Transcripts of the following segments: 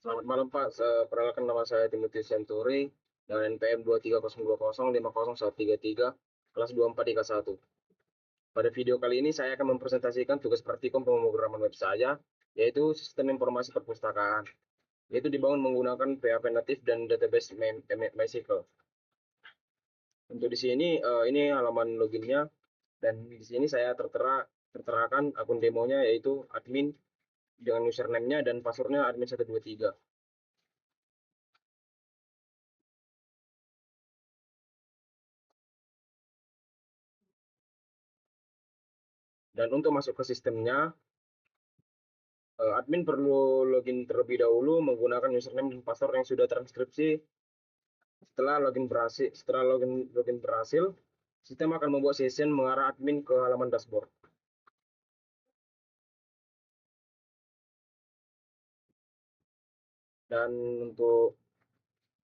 Selamat malam Pak, perkenalkan nama saya Timotius Senturi dengan NPM 2302050133 kelas 24 IKA 1. Pada video kali ini saya akan mempresentasikan tugas praktikum pemrograman web saya, yaitu sistem informasi perpustakaan, yaitu dibangun menggunakan PHP native dan database MySQL. Untuk di sini ini halaman loginnya, dan di sini saya terterakan akun demonya, yaitu admin dengan username-nya dan passwordnya admin123. Dan untuk masuk ke sistemnya, admin perlu login terlebih dahulu menggunakan username dan password yang sudah transkripsi. Setelah login berhasil, sistem akan membuat session mengarah admin ke halaman dashboard. Dan untuk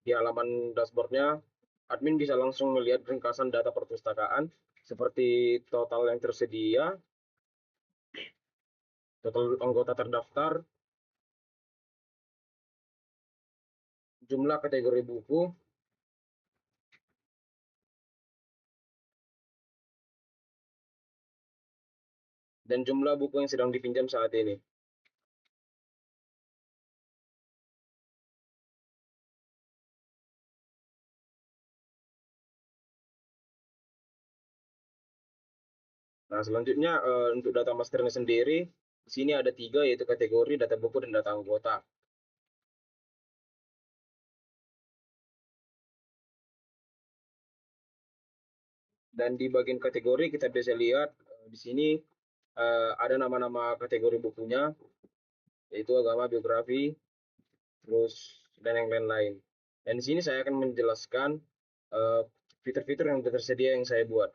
di halaman dashboardnya, admin bisa langsung melihat ringkasan data perpustakaan seperti total yang tersedia, total anggota terdaftar, jumlah kategori buku, dan jumlah buku yang sedang dipinjam saat ini. Nah, selanjutnya untuk data masternya sendiri, di sini ada 3, yaitu kategori, data buku, dan data anggota. Dan di bagian kategori kita bisa lihat di sini ada nama-nama kategori bukunya, yaitu agama, biografi, terus dan yang lain-lain. Dan di sini saya akan menjelaskan fitur-fitur yang tersedia yang saya buat,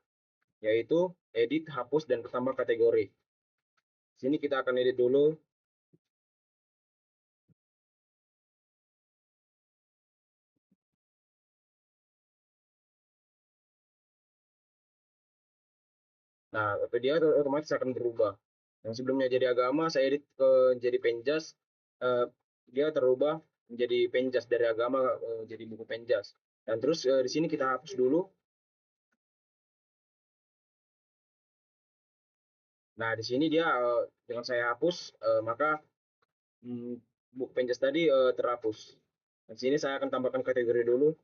yaitu edit, hapus, dan tambah kategori. Sini kita akan edit dulu. Nah, dia otomatis akan berubah. Yang sebelumnya jadi agama, saya edit ke jadi penjas, dia terubah menjadi penjas, dari agama jadi buku penjas. Dan terus di sini kita hapus dulu. Nah, di sini dia dengan saya hapus, maka buku penjas tadi terhapus. Di sini saya akan tambahkan kategori dulu.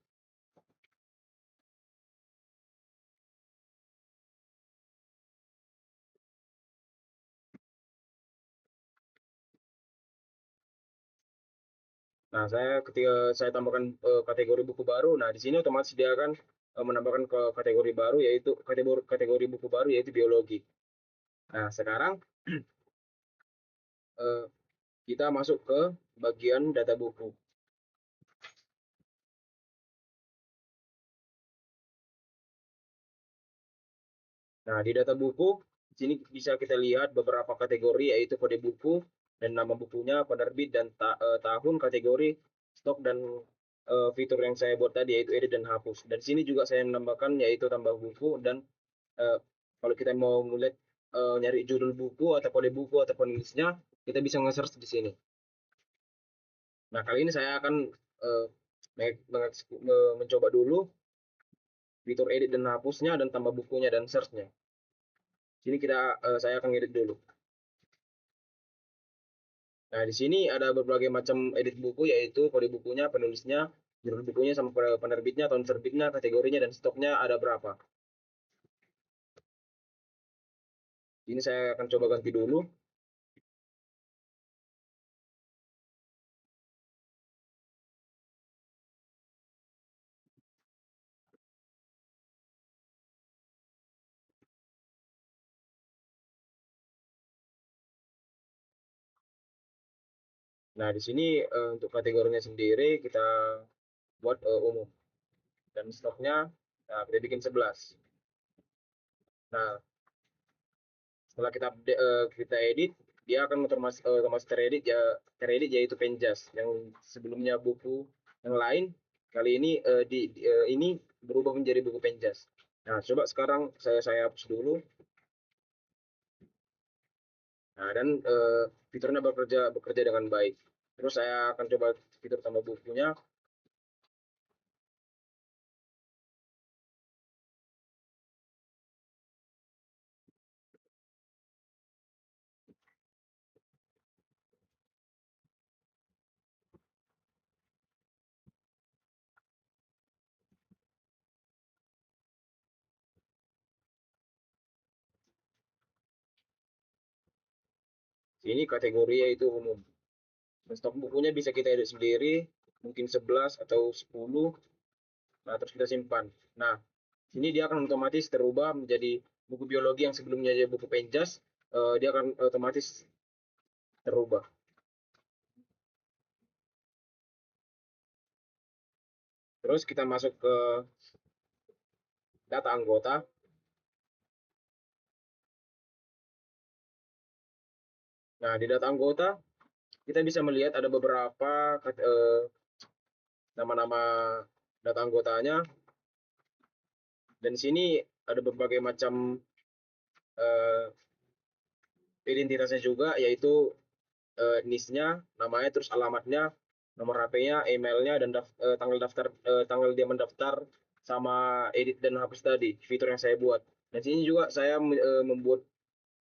Nah, ketika saya tambahkan kategori buku baru, nah di sini otomatis dia akan menambahkan ke kategori baru, yaitu kategori buku baru, yaitu biologi. Nah, sekarang kita masuk ke bagian data buku. Nah, di data buku, di sini bisa kita lihat beberapa kategori, yaitu kode buku dan nama bukunya, penerbit dan tahun, kategori, stok, dan fitur yang saya buat tadi, yaitu edit dan hapus. Dan sini juga saya menambahkan, yaitu tambah buku, dan kalau kita mau melihat nyari judul buku atau kode buku atau penulisnya, kita bisa nge-search di sini. Nah, kali ini saya akan mencoba dulu fitur edit dan hapusnya dan tambah bukunya dan search-nya. Sini saya akan edit dulu. Nah, di sini ada berbagai macam edit buku, yaitu kode bukunya, penulisnya, judul bukunya, sama penerbitnya, tahun terbitnya, kategorinya, dan stoknya ada berapa. Ini saya akan coba ganti dulu. Nah, di sini untuk kategorinya sendiri kita buat umum. Dan stoknya, nah, kita bikin 11. Nah, setelah kita edit, dia akan otomatis teredit, yaitu penjas yang sebelumnya buku yang lain, kali ini ini berubah menjadi buku penjas. Nah, coba sekarang saya hapus dulu. Nah, dan fiturnya bekerja dengan baik. Terus saya akan coba fitur tambah bukunya. Ini kategorinya itu umum. Dan stok bukunya bisa kita edit sendiri, mungkin 11 atau 10. Nah, terus kita simpan. Nah, sini dia akan otomatis terubah menjadi buku biologi yang sebelumnya jadi buku penjas, dia akan otomatis terubah. Terus kita masuk ke data anggota. Nah, di data anggota kita bisa melihat ada beberapa nama-nama data anggotanya, dan di sini ada berbagai macam eh, identitasnya juga, yaitu NIS-nya, namanya, terus alamatnya, nomor HP-nya, emailnya, dan tanggal daftar, tanggal dia mendaftar, sama edit dan hapus tadi fitur yang saya buat. Dan sini juga saya membuat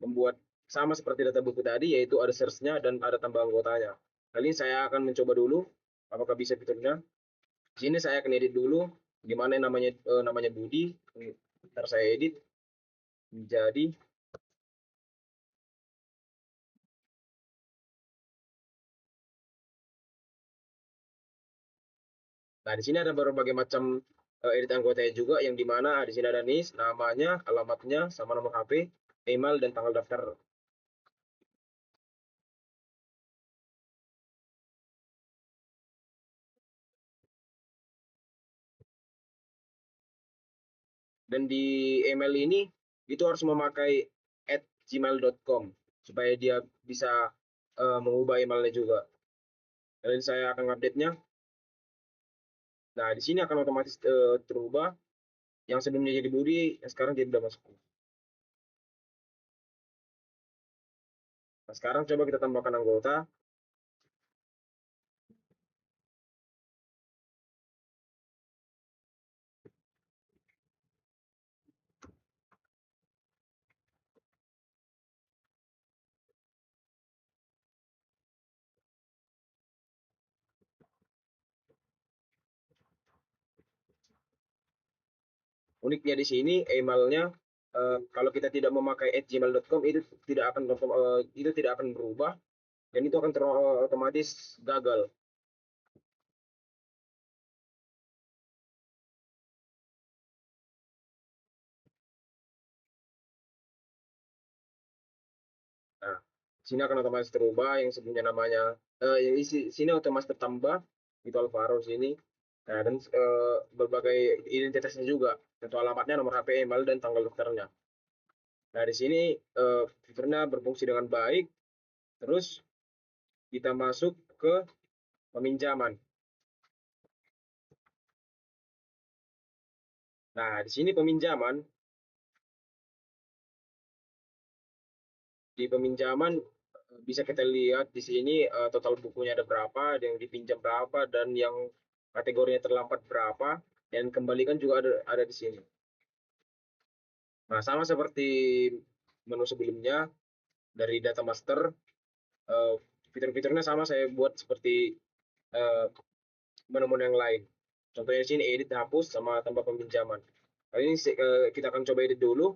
membuat sama seperti data buku tadi, yaitu ada search-nya dan ada tambah anggotanya. Kali ini saya akan mencoba dulu apakah bisa fiturnya. Di sini saya akan edit dulu, gimana namanya Budi. Ntar saya edit menjadi. Nah, di sini ada berbagai macam edit anggotanya juga, yang dimana di sini ada NIS, namanya, alamatnya, sama nomor HP, email, dan tanggal daftar. Dan di email ini itu harus memakai @gmail.com supaya dia bisa mengubah emailnya juga. Dan saya akan update-nya. Nah, di sini akan otomatis terubah. Yang sebelumnya jadi Budi, yang sekarang jadi udah masuk. Nah, sekarang coba kita tambahkan anggota. Uniknya di sini emailnya, kalau kita tidak memakai @gmail.com, itu tidak akan berubah, dan itu akan otomatis gagal. Nah, sini akan otomatis terubah, yang sebelumnya namanya, yang isi sini otomatis tertambah itu Alvaro sini. Nah, dan berbagai identitasnya juga, tentu alamatnya, nomor HP, email, dan tanggal daftarnya. Nah, di sini fiturnya berfungsi dengan baik. Terus kita masuk ke peminjaman. Nah, di sini peminjaman, di peminjaman bisa kita lihat di sini total bukunya ada berapa, yang dipinjam berapa, dan yang kategorinya terlambat berapa, dan kembalikan juga ada di sini. Nah, sama seperti menu sebelumnya dari data master, eh, fitur-fiturnya sama saya buat seperti eh, menu-menu yang lain. Contohnya di sini edit, hapus, sama tambah peminjaman. Kali ini kita akan coba edit dulu.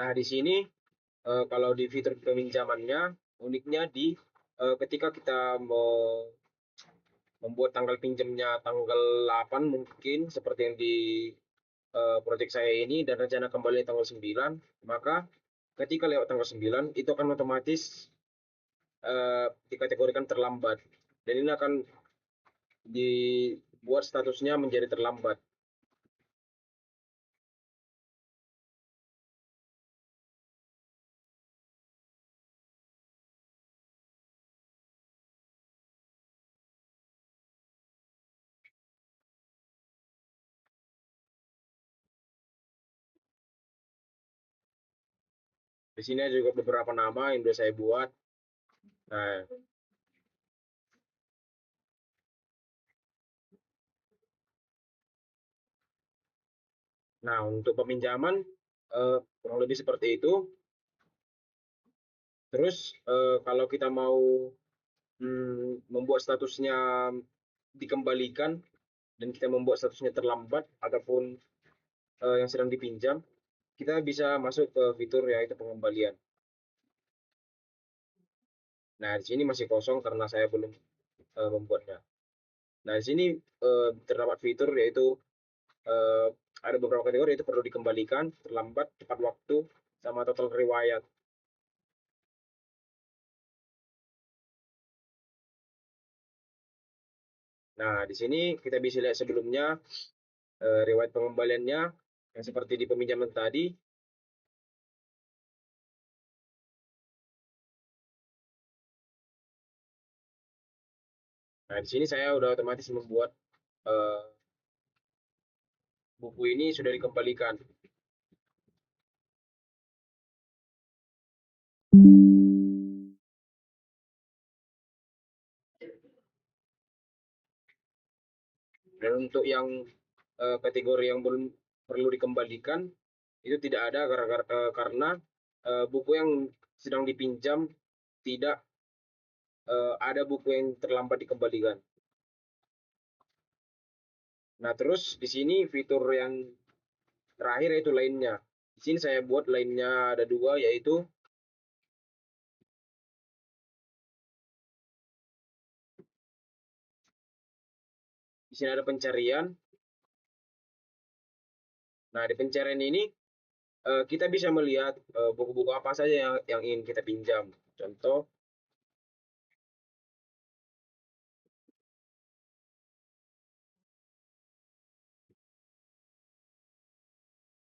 Nah, di sini kalau di fitur peminjamannya, uniknya di ketika kita mau membuat tanggal pinjamnya tanggal 8, mungkin seperti yang di proyek saya ini, dan rencana kembali tanggal 9, maka ketika lewat tanggal 9 itu akan otomatis dikategorikan terlambat, dan ini akan dibuat statusnya menjadi terlambat. Di sini ada juga beberapa nama yang sudah saya buat. Nah, untuk peminjaman kurang lebih seperti itu. Terus kalau kita mau membuat statusnya dikembalikan dan kita membuat statusnya terlambat ataupun yang sedang dipinjam, kita bisa masuk ke fitur yaitu pengembalian. Nah, di sini masih kosong karena saya belum membuatnya. Nah, di sini terdapat fitur yaitu uh, ada beberapa kategori yaitu perlu dikembalikan, terlambat, tepat waktu, sama total riwayat. Nah, di sini kita bisa lihat sebelumnya riwayat pengembaliannya yang seperti di peminjaman tadi. Nah, di sini saya udah otomatis membuat uh, buku ini sudah dikembalikan. Dan untuk yang kategori yang belum perlu dikembalikan itu tidak ada karena buku yang sedang dipinjam tidak ada buku yang terlambat dikembalikan. Nah, terus di sini fitur yang terakhir yaitu lainnya. Di sini saya buat lainnya ada dua, yaitu di sini ada pencarian. Nah, di pencarian ini kita bisa melihat buku-buku apa saja yang ingin kita pinjam. Contoh,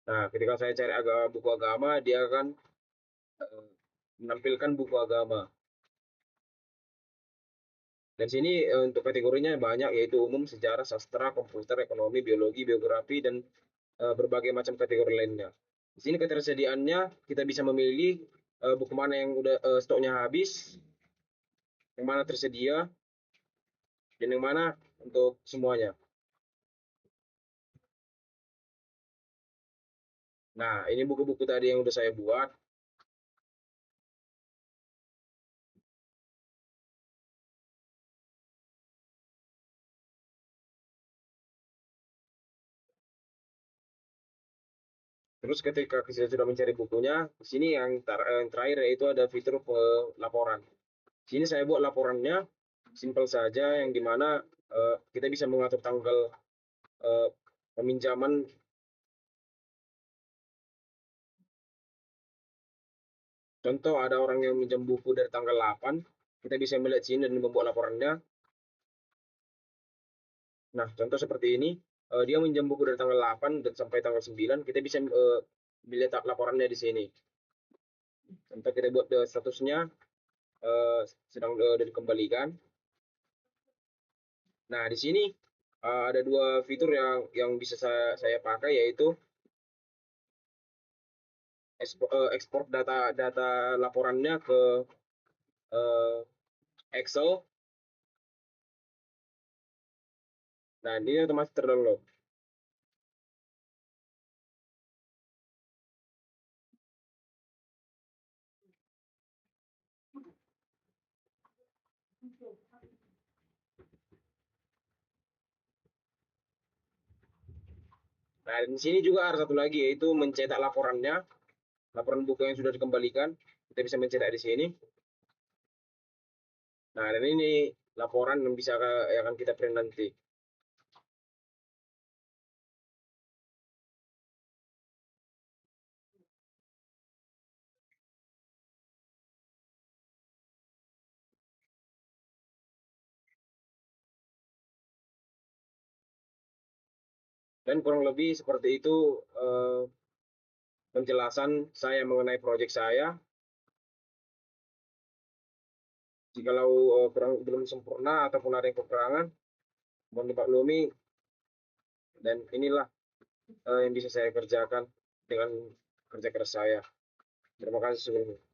nah ketika saya cari buku agama, dia akan menampilkan buku agama. Dan sini untuk kategorinya banyak, yaitu umum, sejarah, sastra, komputer, ekonomi, biologi, biografi, dan berbagai macam kategori lainnya. Di sini ketersediaannya kita bisa memilih buku mana yang udah stoknya habis, yang mana tersedia, dan yang mana untuk semuanya. Nah, ini buku-buku tadi yang udah saya buat. Terus ketika kita sudah mencari bukunya, di sini yang terakhir yaitu ada fitur laporan. Di sini saya buat laporannya simpel saja, yang dimana kita bisa mengatur tanggal peminjaman. Contoh, ada orang yang minjam buku dari tanggal 8, kita bisa melihat sini dan membuat laporannya. Nah, contoh seperti ini, dia minjam buku dari tanggal 8 dan sampai tanggal 9, kita bisa melihat laporannya di sini. Contoh, kita buat statusnya sedang dikembalikan. Nah, di sini ada dua fitur yang bisa saya pakai, yaitu ekspor data laporannya ke Excel. Nah, ini otomatis terdownload. Nah, di sini juga ada satu lagi, yaitu mencetak laporannya, laporan buku yang sudah dikembalikan. Kita bisa mencetak di sini. Nah, dan ini laporan yang bisa yang akan kita print nanti. Dan kurang lebih seperti itu penjelasan saya mengenai proyek saya. Jikalau belum sempurna ataupun ada yang kekurangan, mohon dimaklumi. Dan inilah yang bisa saya kerjakan dengan kerja keras saya. Terima kasih sebelumnya.